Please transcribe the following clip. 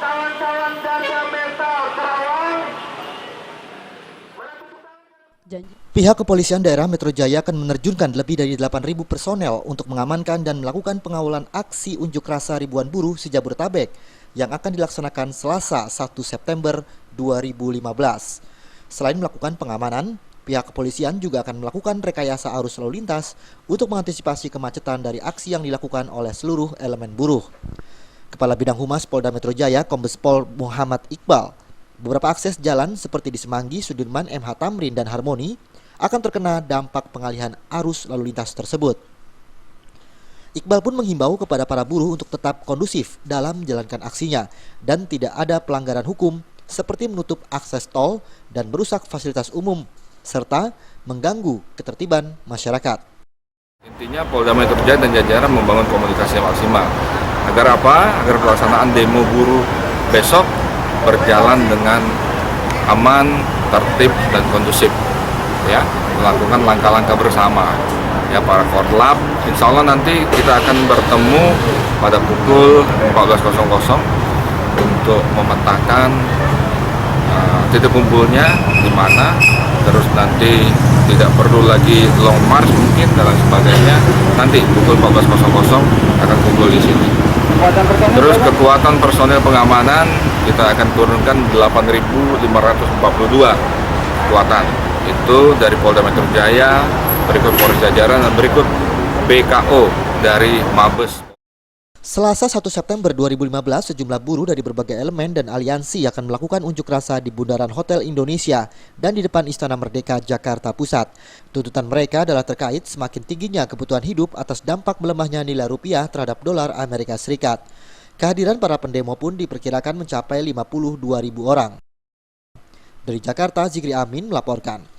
kawan-kawan Garda Metal Karawang. Pihak kepolisian daerah Metro Jaya akan menerjunkan lebih dari 8.000 personel untuk mengamankan dan melakukan pengawalan aksi unjuk rasa ribuan buruh se-Jabodetabek yang akan dilaksanakan Selasa 1 September 2015. Selain melakukan pengamanan, pihak kepolisian juga akan melakukan rekayasa arus lalu lintas untuk mengantisipasi kemacetan dari aksi yang dilakukan oleh seluruh elemen buruh. Kepala Bidang Humas Polda Metro Jaya, Kombes Pol Muhammad Iqbal, beberapa akses jalan seperti di Semanggi, Sudirman, MH Tamrin, dan Harmoni akan terkena dampak pengalihan arus lalu lintas tersebut. Iqbal pun menghimbau kepada para buruh untuk tetap kondusif dalam menjalankan aksinya dan tidak ada pelanggaran hukum seperti menutup akses tol dan merusak fasilitas umum serta mengganggu ketertiban masyarakat. Intinya Polda Metro Jaya dan jajaran membangun komunikasi yang maksimal. Agar apa? Agar pelaksanaan demo buruh besok berjalan dengan aman, tertib, dan kondusif. Ya, melakukan langkah-langkah bersama. Ya, para korlap, insya Allah nanti kita akan bertemu pada pukul 14.00 untuk memetakan titik kumpulnya di mana, terus nanti tidak perlu lagi long march mungkin dan lain sebagainya. Nanti pukul 14.00 akan kumpul di sini. Terus kekuatan personel pengamanan kita akan turunkan 8.542 kekuatan. Itu dari Polda Metro Jaya, berikut Polres jajaran, dan berikut BKO dari Mabes. Selasa 1 September 2015, sejumlah buruh dari berbagai elemen dan aliansi akan melakukan unjuk rasa di Bundaran Hotel Indonesia dan di depan Istana Merdeka, Jakarta Pusat. Tuntutan mereka adalah terkait semakin tingginya kebutuhan hidup atas dampak melemahnya nilai rupiah terhadap dolar Amerika Serikat. Kehadiran para pendemo pun diperkirakan mencapai 52.000 orang. Dari Jakarta, Zikri Amin melaporkan.